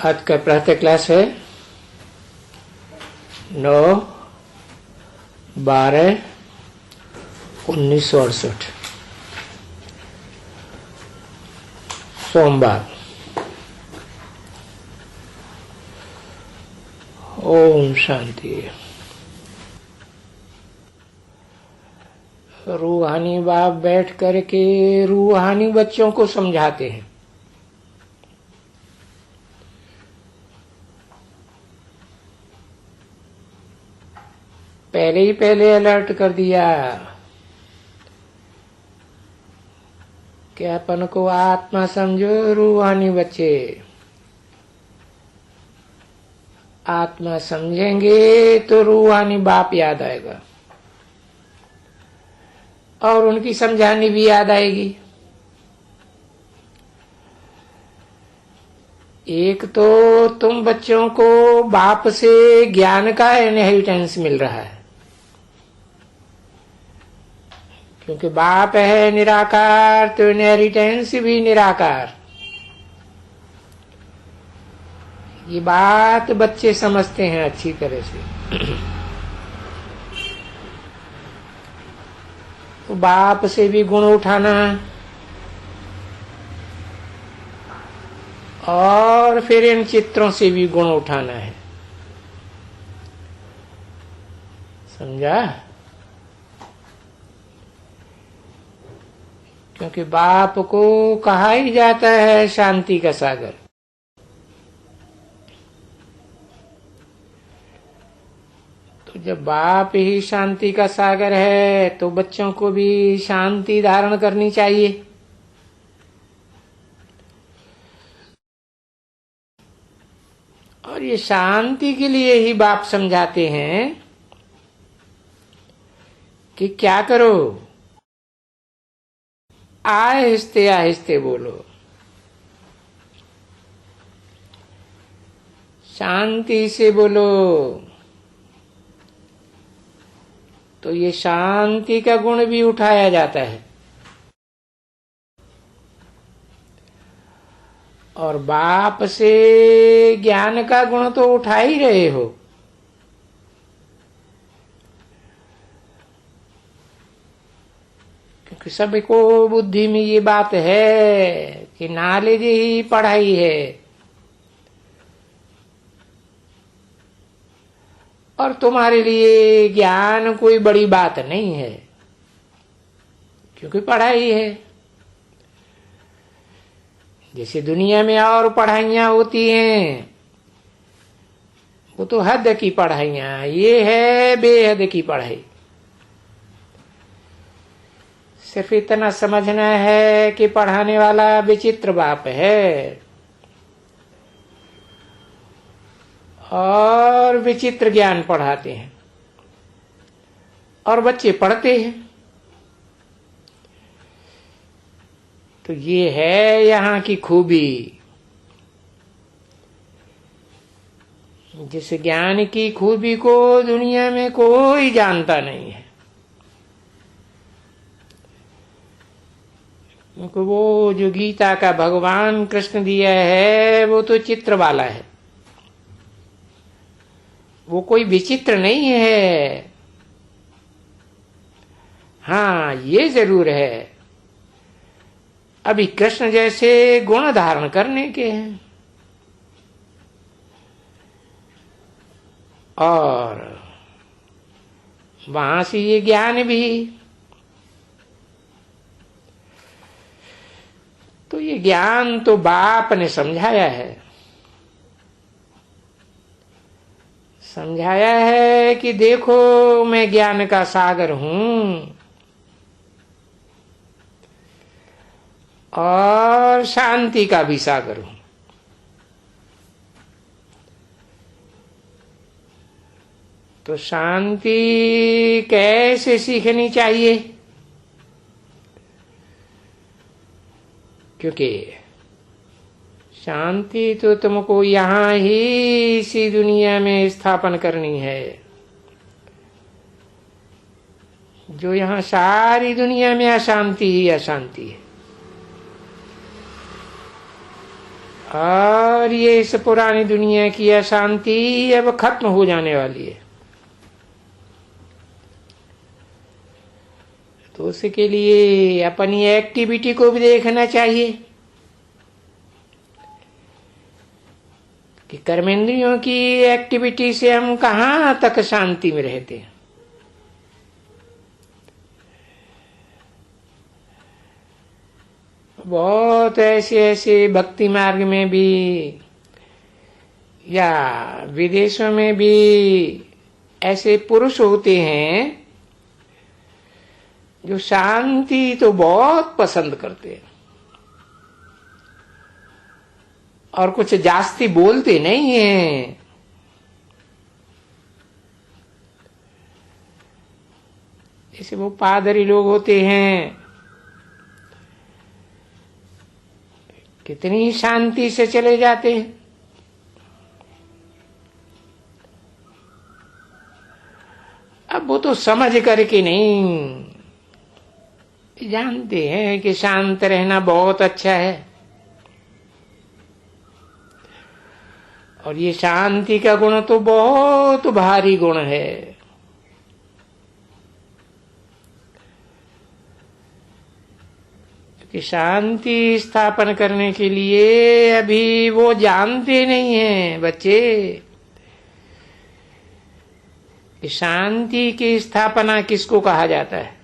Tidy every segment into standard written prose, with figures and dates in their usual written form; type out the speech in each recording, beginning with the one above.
आज का प्रातः क्लास है 9/12/1968 सोमवार। ओम शांति। रूहानी बाप बैठ करके रूहानी बच्चों को समझाते हैं। पहले अलर्ट कर दिया कि अपन को आत्मा समझो रूहानी बच्चे। आत्मा समझेंगे तो रूहानी बाप याद आएगा और उनकी समझानी भी याद आएगी। एक तो तुम बच्चों को बाप से ज्ञान का इनहेरिटेंस मिल रहा है, क्योंकि बाप है निराकार तो इनहेरिटेंस भी निराकार। ये बात बच्चे समझते हैं अच्छी तरह से। तो बाप से भी गुण उठाना और फिर इन चित्रों से भी गुण उठाना है। समझा? क्योंकि बाप को कहा ही जाता है शांति का सागर। तो जब बाप ही शांति का सागर है तो बच्चों को भी शांति धारण करनी चाहिए। और ये शांति के लिए ही बाप समझाते हैं कि क्या करो, आहिस्ते आहिस्ते बोलो, शांति से बोलो। तो ये शांति का गुण भी उठाया जाता है। और बाप से ज्ञान का गुण तो उठा ही रहे हो। क्योंकि सबको बुद्धि में ये बात है कि नॉलेज ही पढ़ाई है। और तुम्हारे लिए ज्ञान कोई बड़ी बात नहीं है, क्योंकि पढ़ाई है। जैसे दुनिया में और पढ़ाइयां होती हैं, वो तो हद की पढ़ाइयां, ये है बेहद की पढ़ाई। सिर्फ इतना समझना है कि पढ़ाने वाला विचित्र बाप है और विचित्र ज्ञान पढ़ाते हैं और बच्चे पढ़ते हैं। तो ये है यहाँ की खूबी। जिस ज्ञान की खूबी को दुनिया में कोई जानता नहीं है, क्योंकि वो जो गीता का भगवान कृष्ण दिया है वो तो चित्र वाला है, वो कोई विचित्र नहीं है। हाँ, ये जरूर है अभी कृष्ण जैसे गुण धारण करने के हैं। और वहां से ये ज्ञान भी। तो ये ज्ञान तो बाप ने समझाया है। समझाया है कि देखो मैं ज्ञान का सागर हूं और शांति का भी सागर हूं। तो शांति कैसे सीखनी चाहिए? क्योंकि शांति तो तुमको यहां ही इसी दुनिया में स्थापन करनी है। जो यहां सारी दुनिया में अशांति ही अशांति है। और ये इस पुरानी दुनिया की अशांति अब खत्म हो जाने वाली है। तो उसके लिए अपनी एक्टिविटी को भी देखना चाहिए कि कर्मेंद्रियों की एक्टिविटी से हम कहाँ तक शांति में रहते हैं। बहुत ऐसे ऐसे भक्ति मार्ग में भी या विदेशों में भी ऐसे पुरुष होते हैं जो शांति तो बहुत पसंद करते हैं और कुछ जास्ती बोलते नहीं हैं। जैसे वो पादरी लोग होते हैं, कितनी शांति से चले जाते हैं। अब वो तो समझ करके नहीं, जानते हैं कि शांत रहना बहुत अच्छा है और ये शांति का गुण तो बहुत भारी गुण है। कि शांति स्थापन करने के लिए अभी वो जानते नहीं हैं बच्चे कि शांति की स्थापना किसको कहा जाता है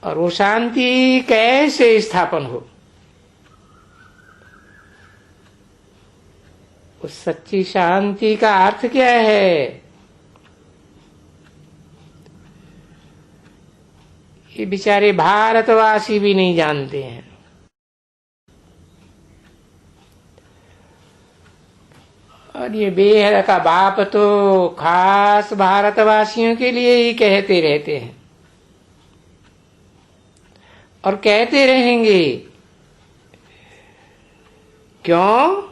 और वो शांति कैसे स्थापन हो। उस सच्ची शांति का अर्थ क्या है, ये बेचारे भारतवासी भी नहीं जानते हैं। और ये बेहद का बाप तो खास भारतवासियों के लिए ही कहते रहते हैं और कहते रहेंगे। क्यों?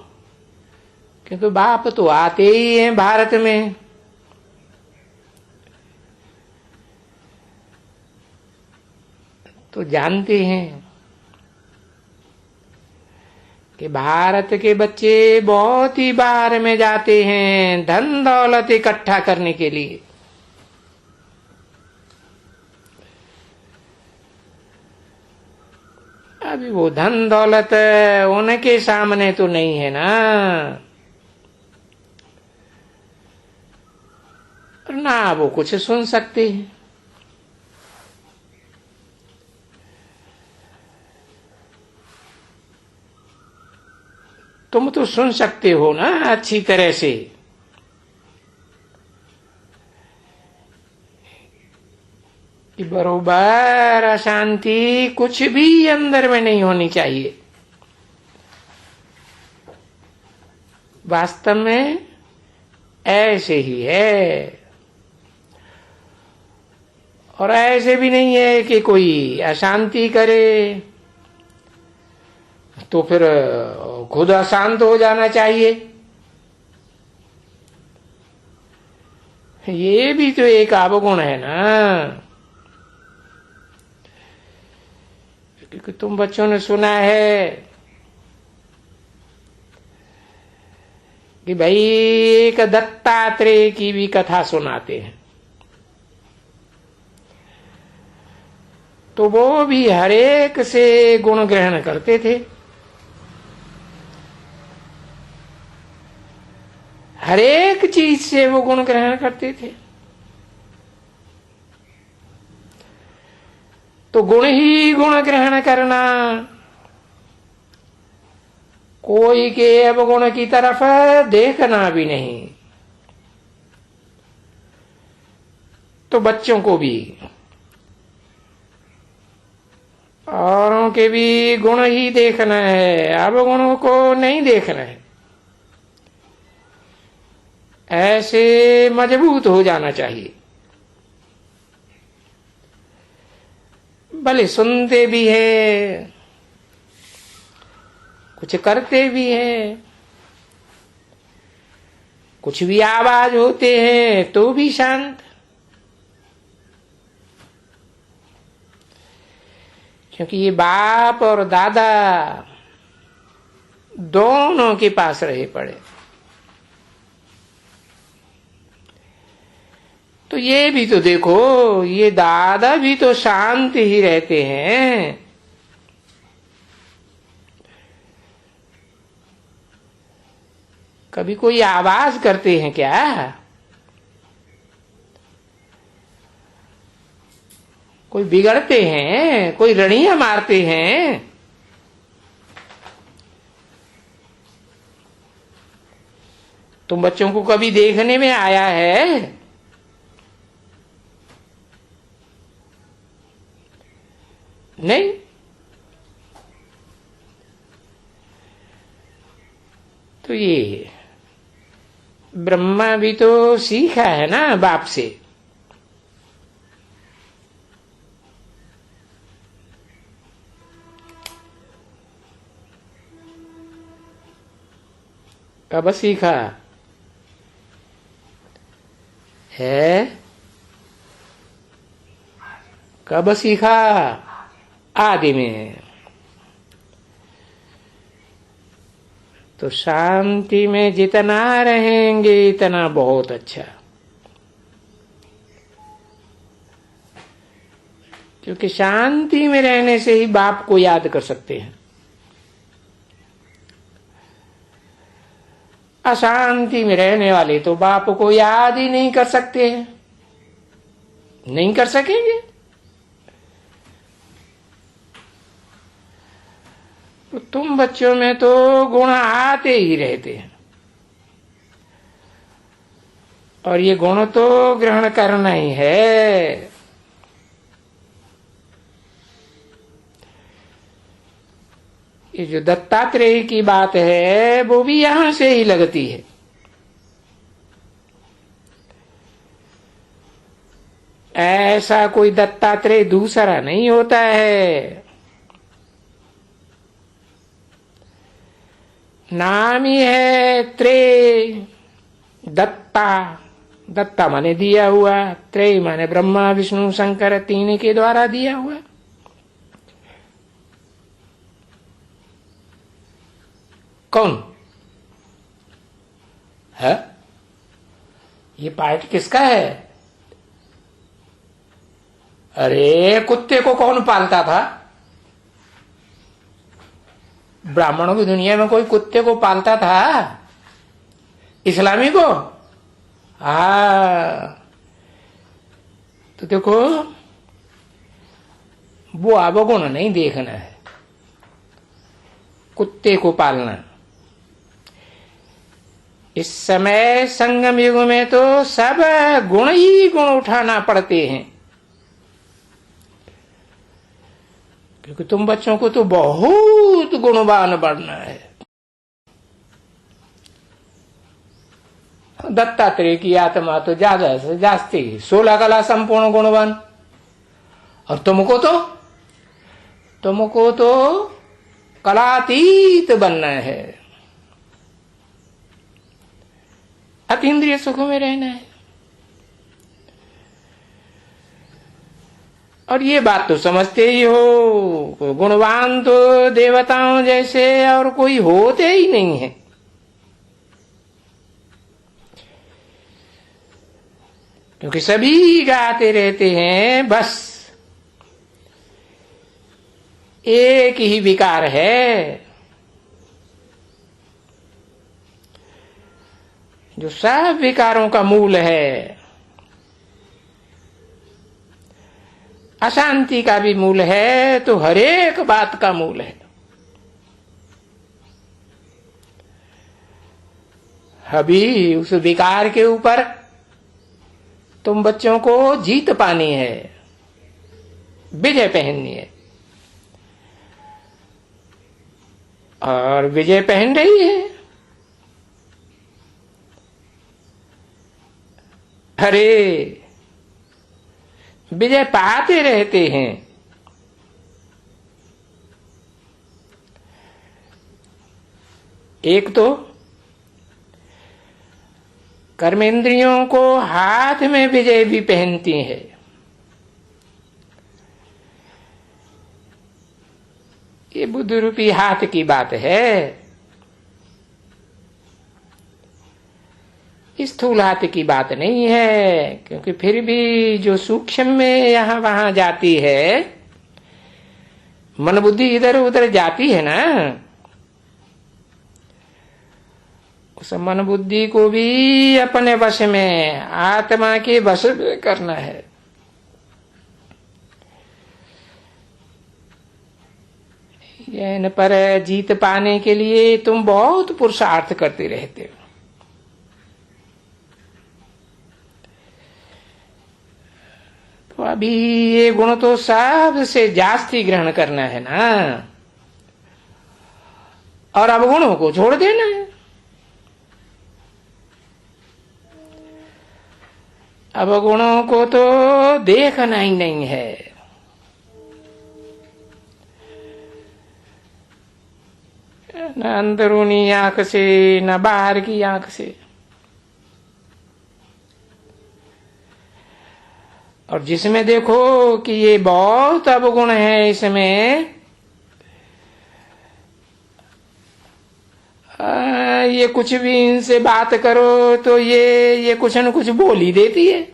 क्योंकि बाप तो आते ही हैं भारत में। तो जानते हैं कि भारत के बच्चे बहुत ही बाहर में जाते हैं धन दौलत इकट्ठा करने के लिए। अभी वो धन दौलत उनके सामने तो नहीं है ना, ना वो कुछ सुन सकते हैं। तुम तो सुन सकते हो ना अच्छी तरह से कि बरोबर अशांति कुछ भी अंदर में नहीं होनी चाहिए। वास्तव में ऐसे ही है और ऐसे भी नहीं है कि कोई अशांति करे तो फिर खुद अशांत हो जाना चाहिए। ये भी तो एक अवगुण है ना। क्योंकि तुम बच्चों ने सुना है कि भाई एक दत्तात्रेय की भी कथा सुनाते हैं, तो वो भी हरेक से गुण ग्रहण करते थे। हरेक चीज से वो गुण ग्रहण करते थे। तो गुण ही गुण ग्रहण करना, कोई के अवगुण की तरफ देखना भी नहीं। तो बच्चों को भी औरों के भी गुण ही देखना है, अवगुणों को नहीं देखना है। ऐसे मजबूत हो जाना चाहिए। भले सुनते भी है, कुछ करते भी हैं, कुछ भी आवाज होते हैं तो भी शांत। क्योंकि ये बाप और दादा दोनों के पास रहे पड़े। तो ये भी तो देखो, ये दादा भी तो शांत ही रहते हैं। कभी कोई आवाज करते हैं क्या? कोई बिगड़ते हैं, कोई रणियां मारते हैं? तुम बच्चों को कभी देखने में आया है? नहीं। तो ये ब्रह्मा भी तो सीखा है ना बाप से। कब सीखा है? कब सीखा? आदि में। तो शांति में जितना रहेंगे इतना बहुत अच्छा, क्योंकि शांति में रहने से ही बाप को याद कर सकते हैं। अशांति में रहने वाले तो बाप को याद ही नहीं कर सकते हैं, नहीं कर सकेंगे। तो तुम बच्चों में तो गुण आते ही रहते हैं, और ये गुण तो ग्रहण करना ही है। ये जो दत्तात्रेय की बात है वो भी यहां से ही लगती है। ऐसा कोई दत्तात्रेय दूसरा नहीं होता है। नाम ही है त्रेय दत्ता। दत्ता माने दिया हुआ, त्रेय माने ब्रह्मा विष्णु शंकर तीन के द्वारा दिया हुआ। कौन है? ये पार्ट किसका है? अरे कुत्ते को कौन पालता था? ब्राह्मणों की दुनिया में कोई कुत्ते को पालता था? इस्लामी को? तो देखो, वो अवगुण नहीं देखना है, कुत्ते को पालना। इस समय संगम युग में तो सब गुण ही गुण उठाना पड़ते हैं, क्योंकि तुम बच्चों को तो बहुत गुणवान बनना है। दत्तात्रेय की आत्मा तो ज्यादा से जास्ती 16 कला संपूर्ण गुणवान, और तुमको तो कलातीत बनना है, अतीन्द्रिय सुख में रहना है। और ये बात तो समझते ही हो, गुणवान तो देवताओं जैसे और कोई होते ही नहीं है। क्योंकि सभी गाते रहते हैं, बस एक ही विकार है जो सब विकारों का मूल है। अशांति का भी मूल है, तो हर एक बात का मूल है। अभी उस विकार के ऊपर तुम बच्चों को जीत पानी है, विजय पहननी है, और विजय पहन रही है। अरे विजय पाते रहते हैं। एक तो कर्मेंद्रियों को हाथ में विजय भी पहनती है। ये बुद्ध रूपी हाथ की बात है, स्थूल हाथ की बात नहीं है। क्योंकि फिर भी जो सूक्ष्म में यहां वहां जाती है, मन बुद्धि इधर उधर जाती है ना, उस मन बुद्धि को भी अपने वश में, आत्मा के वश में करना है। इन पर जीत पाने के लिए तुम बहुत पुरुषार्थ करते रहते हो। तो अभी ये गुण तो सबसे जास्ती ग्रहण करना है ना, और अवगुणों को छोड़ देना है। अवगुणों को तो देखना ही नहीं है। न अंदरूनी आंख से, न बाहर की आंख से। और जिसमें देखो कि ये बहुत अवगुण है, इसमें ये कुछ भी इनसे बात करो तो ये कुछ न कुछ बोल ही देती है।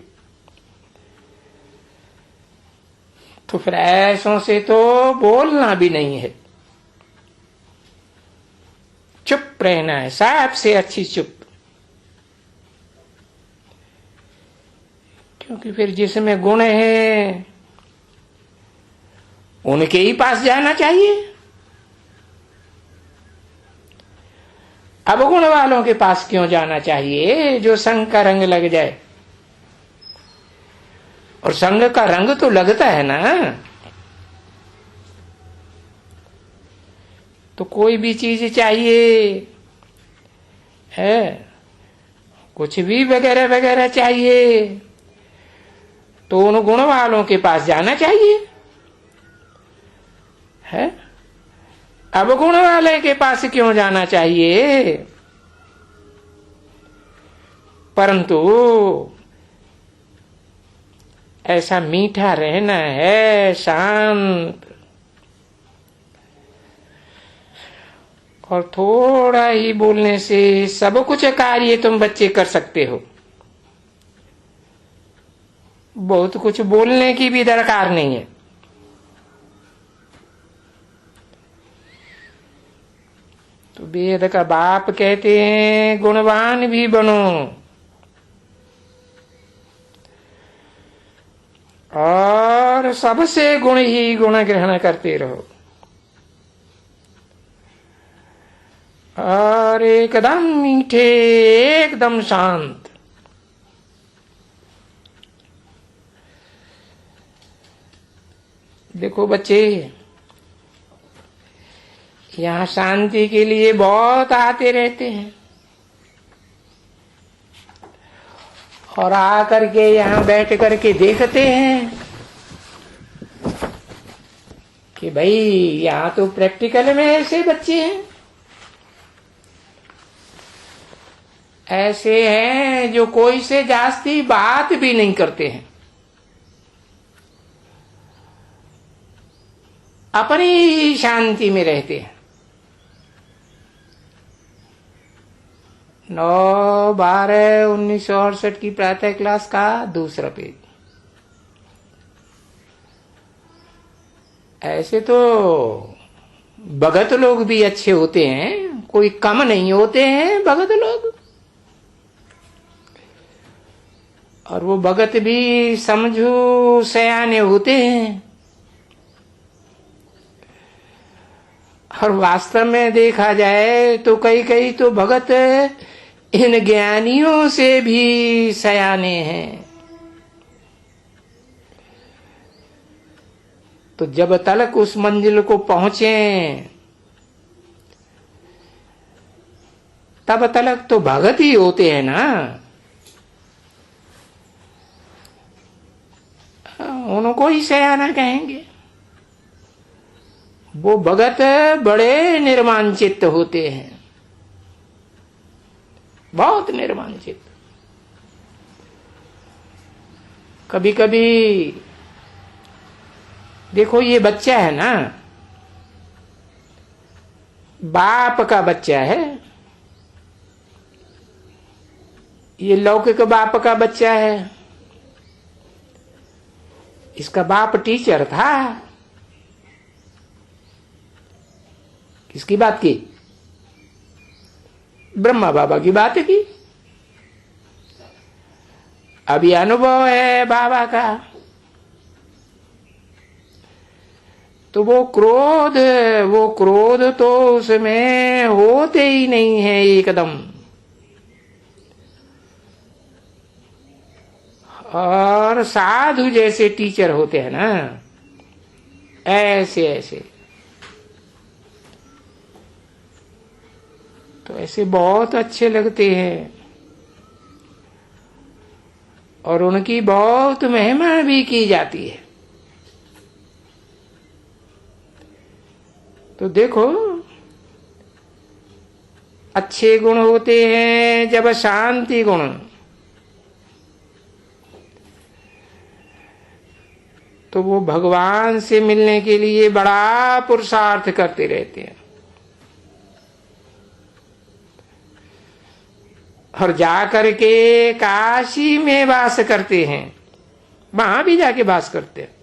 तो फिर ऐसों से तो बोलना भी नहीं है, चुप रहना है, सबसे अच्छी चुप। क्योंकि फिर जिसमें गुण है उनके ही पास जाना चाहिए। अवगुण वालों के पास क्यों जाना चाहिए, जो संग का रंग लग जाए। और संग का रंग तो लगता है ना। तो कोई भी चीज चाहिए है, कुछ भी वगैरह वगैरह चाहिए, तो उन गुण वालों के पास जाना चाहिए है। अवगुण वाले के पास क्यों जाना चाहिए। परंतु ऐसा मीठा रहना है, शांत, और थोड़ा ही बोलने से सब कुछ कार्य तुम बच्चे कर सकते हो। बहुत कुछ बोलने की भी दरकार नहीं है। तो वेद का बाप कहते हैं गुणवान भी बनो, और सबसे गुण ही गुण ग्रहण करते रहो, और एकदम मीठे, एकदम शांत। देखो बच्चे, यहाँ शांति के लिए बहुत आते रहते हैं, और आकर के यहाँ बैठ करके देखते हैं कि भाई यहाँ तो प्रैक्टिकल में ऐसे बच्चे हैं, ऐसे हैं जो कोई से जास्ती बात भी नहीं करते हैं, अपनी शांति में रहते हैं। 9/12/1968 की प्रातः क्लास का दूसरा पेज। ऐसे तो भगत लोग भी अच्छे होते हैं, कोई कम नहीं होते हैं भगत लोग। और वो भगत भी समझो सयाने होते हैं। और वास्तव में देखा जाए तो कई कई तो भगत इन ज्ञानियों से भी सयाने हैं। तो जब तलक उस मंजिल को पहुंचे तब तलक तो भगत ही होते हैं ना। उनको ही सयाना कहेंगे। वो भगत बड़े निर्माण चित्त होते हैं, बहुत निर्माण चित्त। कभी कभी देखो ये बच्चा है ना, बाप का बच्चा है, ये लौकिक बाप का बच्चा है। इसका बाप टीचर था। किसकी बात की? ब्रह्मा बाबा की बात की। अभी अनुभव है बाबा का, तो वो क्रोध तो उसमें होते ही नहीं है एकदम। और साधु जैसे टीचर होते हैं ना, ऐसे ऐसे, तो ऐसे बहुत अच्छे लगते हैं और उनकी बहुत महिमा भी की जाती है। तो देखो, अच्छे गुण होते हैं जब शांति गुण, तो वो भगवान से मिलने के लिए बड़ा पुरुषार्थ करते रहते हैं। और जाकर के काशी में वास करते हैं, वहां भी जाके वास करते हैं।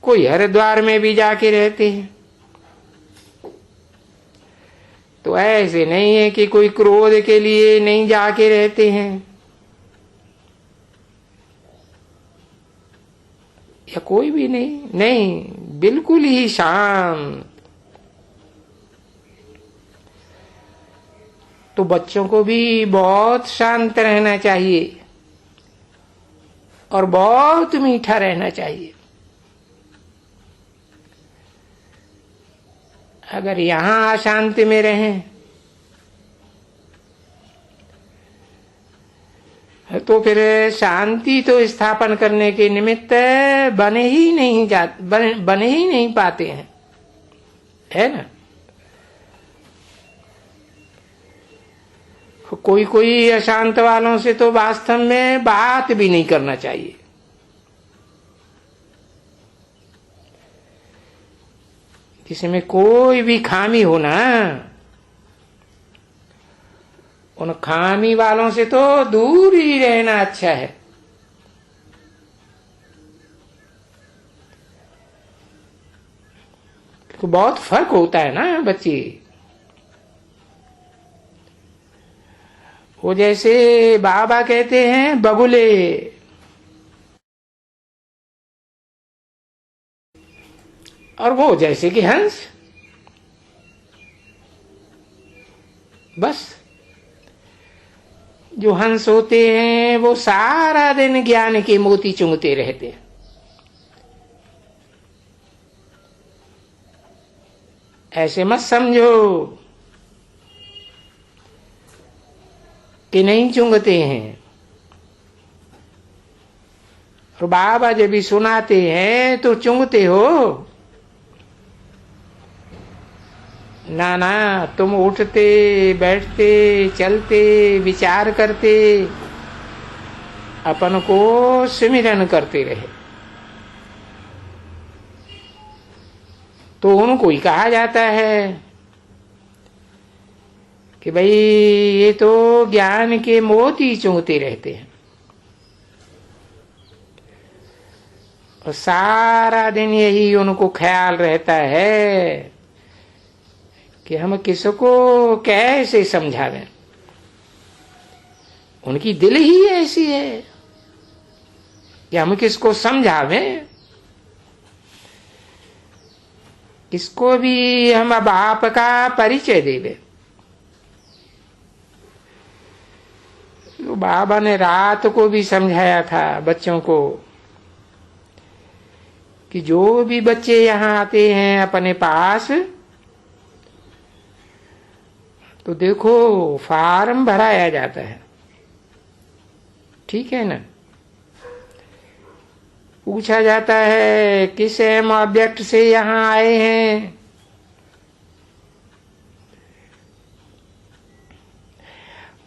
कोई हरिद्वार में भी जाके रहते हैं। तो ऐसे नहीं है कि कोई क्रोध के लिए नहीं जाके रहते हैं, या कोई भी नहीं, बिल्कुल ही शांत। तो बच्चों को भी बहुत शांत रहना चाहिए और बहुत मीठा रहना चाहिए। अगर यहां अशांति में रहें तो फिर शांति तो स्थापन करने के निमित्त बने ही नहीं पाते हैं, है ना। कोई कोई अशांत वालों से तो वास्तव में बात भी नहीं करना चाहिए। जिसमें कोई भी खामी हो ना, उन खामी वालों से तो दूर ही रहना अच्छा है। तो बहुत फर्क होता है ना बच्चे। वो जैसे बाबा कहते हैं बगुले, और वो जैसे कि हंस। बस जो हंस होते हैं वो सारा दिन ज्ञान के मोती चुंगते रहते हैं। ऐसे मत समझो कि नहीं चुंगते हैं। और बाबा जब भी सुनाते हैं तो चुंगते हो ना। ना, तुम उठते बैठते चलते विचार करते अपन को सिमरन करते रहे, तो उनको ही कहा जाता है कि भाई ये तो ज्ञान के मोती चुंगते रहते हैं। और सारा दिन यही उनको ख्याल रहता है कि हम किसको कैसे समझावें। उनकी दिल ही ऐसी है कि हम किसको समझावें, किसको भी हम बाप का परिचय देवे। तो बाबा ने रात को भी समझाया था बच्चों को कि जो भी बच्चे यहाँ आते हैं अपने पास, तो देखो फार्म भराया जाता है, ठीक है ना। पूछा जाता है किस एम ऑब्जेक्ट से यहाँ आए हैं,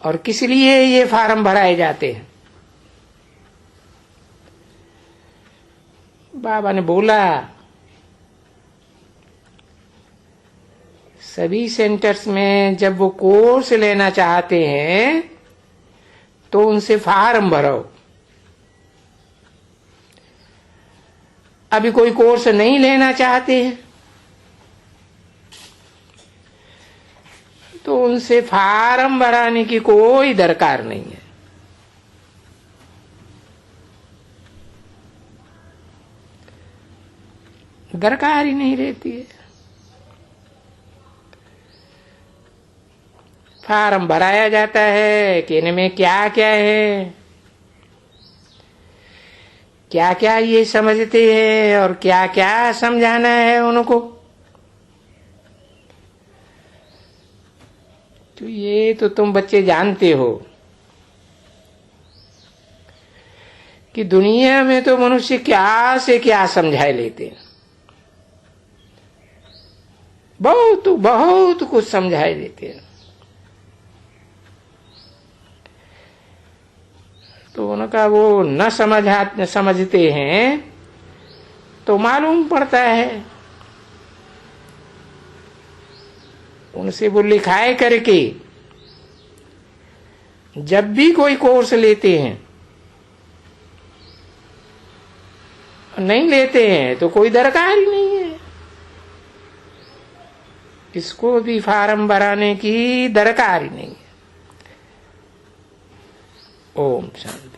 और किस लिए ये फार्म भराए जाते हैं। बाबा ने बोला सभी सेंटर्स में जब वो कोर्स लेना चाहते हैं तो उनसे फॉर्म भरो। अभी कोई कोर्स नहीं लेना चाहते हैं तो उनसे फॉर्म भराने की कोई दरकार नहीं है। दरकार ही नहीं रहती है। फॉर्म भराया जाता है कि इनमें क्या क्या है, क्या क्या ये समझते हैं और क्या क्या समझाना है उनको। तो ये तो तुम बच्चे जानते हो कि दुनिया में तो मनुष्य क्या से क्या समझाए लेते हैं। बहुत बहुत कुछ समझाए देते हैं। तो उनका वो न समझते हैं तो मालूम पड़ता है। उनसे वो लिखाए करके जब भी कोई कोर्स लेते हैं, नहीं लेते हैं तो कोई दरकार ही नहीं है। इसको भी फॉर्म भराने की दरकार ही नहीं है। ओम शांति।